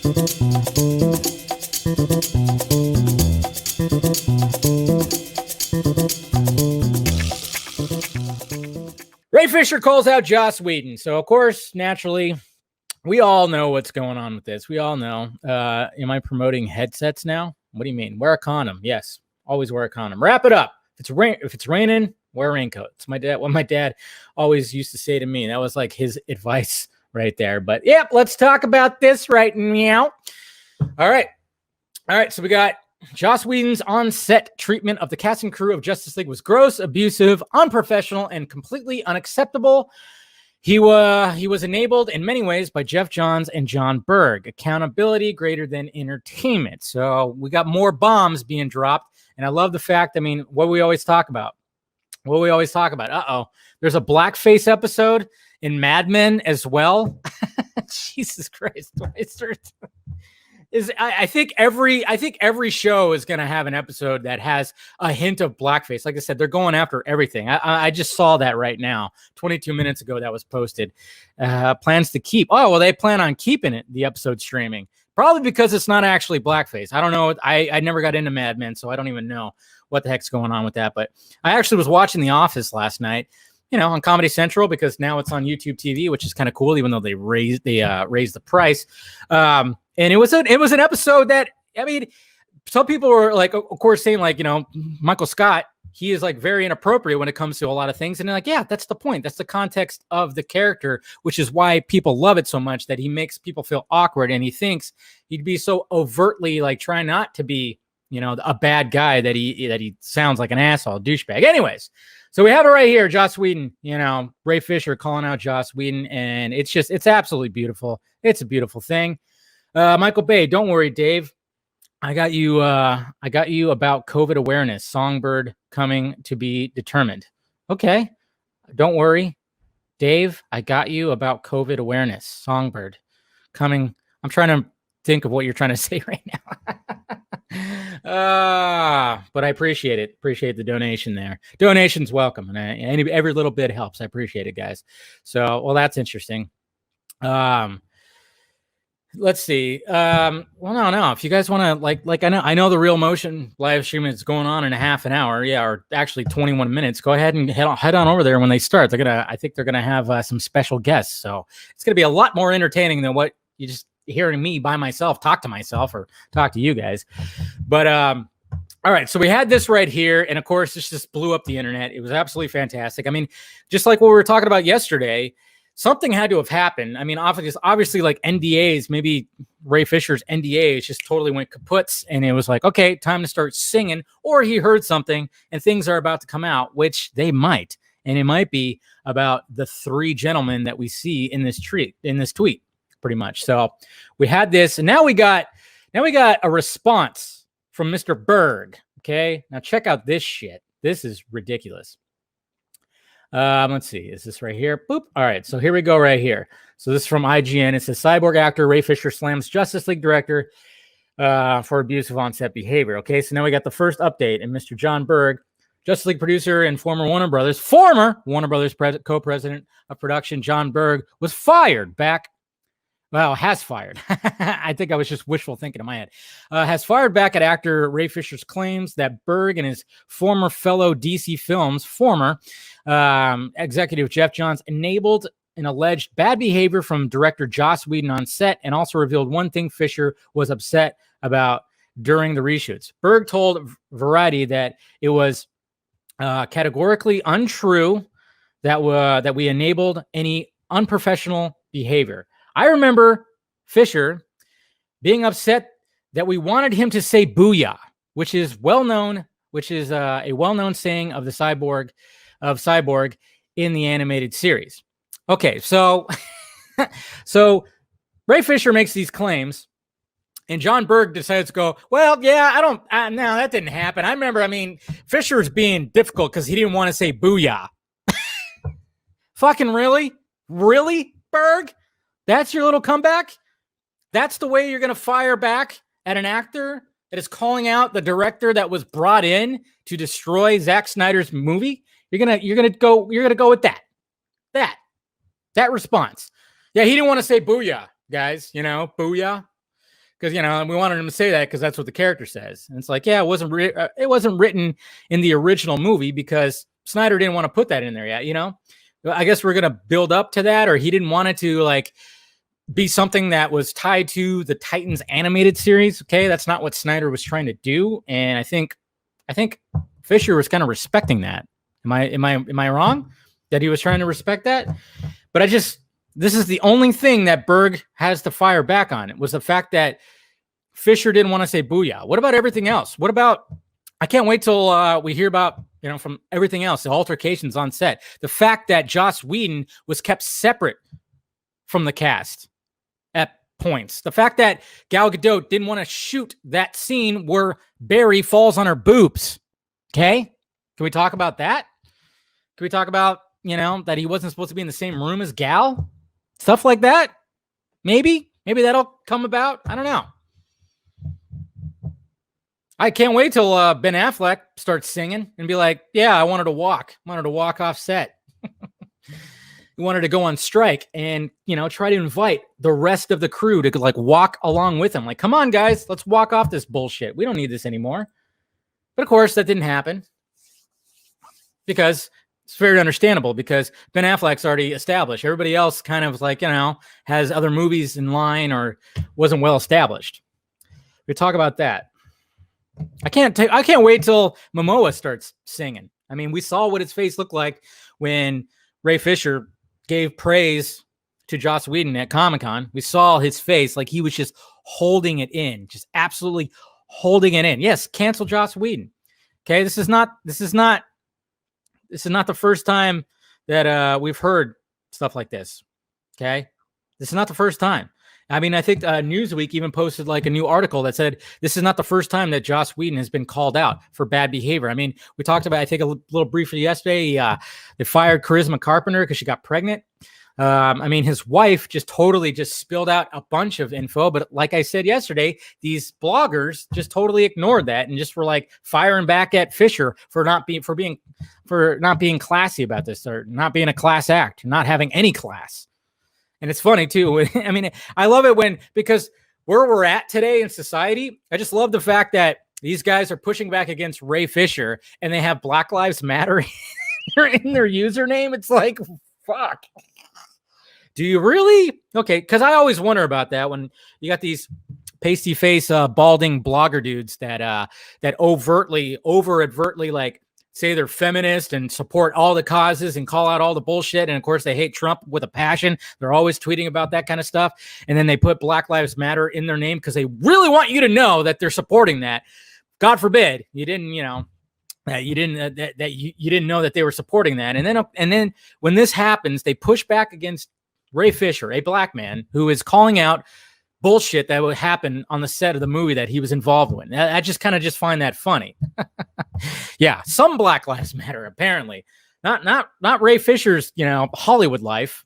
Ray Fisher calls out Joss Whedon. So, of course, naturally, we all know what's going on with this. We all know. Am I promoting headsets now? What do you mean? Wear a condom. Yes, always wear a condom. Wrap it up. If it's raining, wear a raincoat. It's what my dad always used to say to me. That was like his advice right there. But yep, let's talk about this right now. All right. So we got Joss Whedon's on-set treatment of the cast and crew of Justice League was gross, abusive, unprofessional, and completely unacceptable. He was enabled in many ways by Jeff Johns and John Berg. Accountability greater than entertainment. So we got more bombs being dropped. And I love the fact, what we always talk about. There's a blackface episode in Mad Men as well. Jesus Christ. I think every show is going to have an episode that has a hint of blackface. Like I said, they're going after everything. I just saw that right now, 22 minutes ago that was posted. Plans to keep. Oh, well, they plan on keeping it, the episode streaming. Probably because it's not actually blackface. I don't know. I never got into Mad Men, so I don't even know what the heck's going on with that. But I actually was watching The Office last night, on Comedy Central, because now it's on YouTube TV, which is kind of cool, even though they raised the price. And it was an episode that, some people were like, of course, saying like, Michael Scott, he is like very inappropriate when it comes to a lot of things. And they're like, yeah, that's the point. That's the context of the character, which is why people love it so much, that he makes people feel awkward. And he thinks he'd be so overtly like trying not to be, a bad guy that he sounds like an asshole, douchebag. Anyways, so we have it right here, Joss Whedon, Ray Fisher calling out Joss Whedon. And it's absolutely beautiful. It's a beautiful thing. Michael Bay, don't worry, Dave. I got you about COVID awareness. Songbird coming to be determined. Okay. Don't worry, Dave. I got you about COVID awareness. Songbird coming. I'm trying to think of what you're trying to say right now. But I appreciate it. Appreciate the donation there. Donation's welcome. And every little bit helps. I appreciate it, guys. So, well, that's interesting. Let's see. No. If you guys want to I know the Real Motion live stream is going on in a half an hour. Yeah. Or actually 21 minutes. Go ahead and head on over there when they start. I think they're going to have some special guests. So it's going to be a lot more entertaining than what you just hearing me by myself, talk to myself or talk to you guys. But, all right. So we had this right here. And of course, this just blew up the internet. It was absolutely fantastic. Just like what we were talking about yesterday, something had to have happened. Obviously, like NDAs, maybe Ray Fisher's NDAs just totally went kaputs, and it was like, okay, time to start singing, or he heard something, and things are about to come out, which they might, and it might be about the three gentlemen that we see in this tweet, pretty much. So we had this, and now we got a response from Mr. Berg. Okay, now check out this shit. This is ridiculous. Let's see. Is this right here? Boop. All right. So here we go right here. So this is from IGN. It says cyborg actor Ray Fisher slams Justice League director for abusive on-set behavior. Okay. So now we got the first update, and Mr. John Berg, Justice League producer and former Warner Brothers co-president of production, John Berg, was fired back. Well, has fired. I think I was just wishful thinking in my head. Has fired back at actor Ray Fisher's claims that Berg and his former fellow DC Films, former executive Jeff Johns, enabled an alleged bad behavior from director Joss Whedon on set, and also revealed one thing Fisher was upset about during the reshoots. Berg told Variety that it was categorically untrue that we enabled any unprofessional behavior. I remember Fisher being upset that we wanted him to say "booyah," which is a well-known saying of the Cyborg in the animated series. Okay, so Ray Fisher makes these claims, and John Berg decides to go, well, yeah, no, that didn't happen. I remember, Fisher's being difficult because he didn't want to say "booyah." Fucking really? Really, Berg? That's your little comeback? That's the way you're going to fire back at an actor that is calling out the director that was brought in to destroy Zack Snyder's movie? You're going to go with that response. Yeah, he didn't want to say "booyah," guys, booyah. because we wanted him to say that because that's what the character says. And it's like, yeah, it wasn't written in the original movie because Snyder didn't want to put that in there yet. I guess we're gonna build up to that, or he didn't want it to like be something that was tied to the Titans animated series. Okay, that's not what Snyder was trying to do, and I think Fisher was kind of respecting that. Am I wrong that he was trying to respect that? But this is the only thing that Berg has to fire back on. It was the fact that Fisher didn't want to say booyah. What about everything else? What about, I can't wait till we hear about, from everything else, the altercations on set. The fact that Joss Whedon was kept separate from the cast at points. The fact that Gal Gadot didn't want to shoot that scene where Barry falls on her boobs. Okay? Can we talk about that? Can we talk about, that he wasn't supposed to be in the same room as Gal? Stuff like that. Maybe that'll come about. I don't know. I can't wait till Ben Affleck starts singing and be like, yeah, I wanted to walk off set. He wanted to go on strike and, try to invite the rest of the crew to like walk along with him. Like, come on, guys, let's walk off this bullshit. We don't need this anymore. But of course, that didn't happen because it's very understandable because Ben Affleck's already established. Everybody else kind of like, has other movies in line or wasn't well established. We talk about that. I can't wait till Momoa starts singing. I mean, we saw what his face looked like when Ray Fisher gave praise to Joss Whedon at Comic-Con. We saw his face like he was just holding it in, just absolutely holding it in. Yes, cancel Joss Whedon. Okay, this is not the first time that we've heard stuff like this. Okay, this is not the first time. I mean, I think Newsweek even posted like a new article that said this is not the first time that Joss Whedon has been called out for bad behavior. I mean, we talked about, I think, a little briefly yesterday. They fired Charisma Carpenter because she got pregnant. I mean, his wife just totally spilled out a bunch of info. But like I said yesterday, these bloggers just totally ignored that and just were like firing back at Fisher for not being classy about this, or not being a class act, not having any class. And it's funny too. I mean, I love it because where we're at today in society, I just love the fact that these guys are pushing back against Ray Fisher and they have Black Lives Matter in their username. It's like, fuck. Do you really? Okay, because I always wonder about that when you got these pasty face, balding blogger dudes that overtly like say they're feminist and support all the causes and call out all the bullshit. And of course, they hate Trump with a passion. They're always tweeting about that kind of stuff. And then they put Black Lives Matter in their name because they really want you to know that they're supporting that. God forbid you didn't, you didn't know that they were supporting that. And then when this happens, they push back against Ray Fisher, a black man who is calling out bullshit that would happen on the set of the movie that he was involved with. I just find that funny. Yeah, some Black Lives Matter, apparently. Not Ray Fisher's, Hollywood life.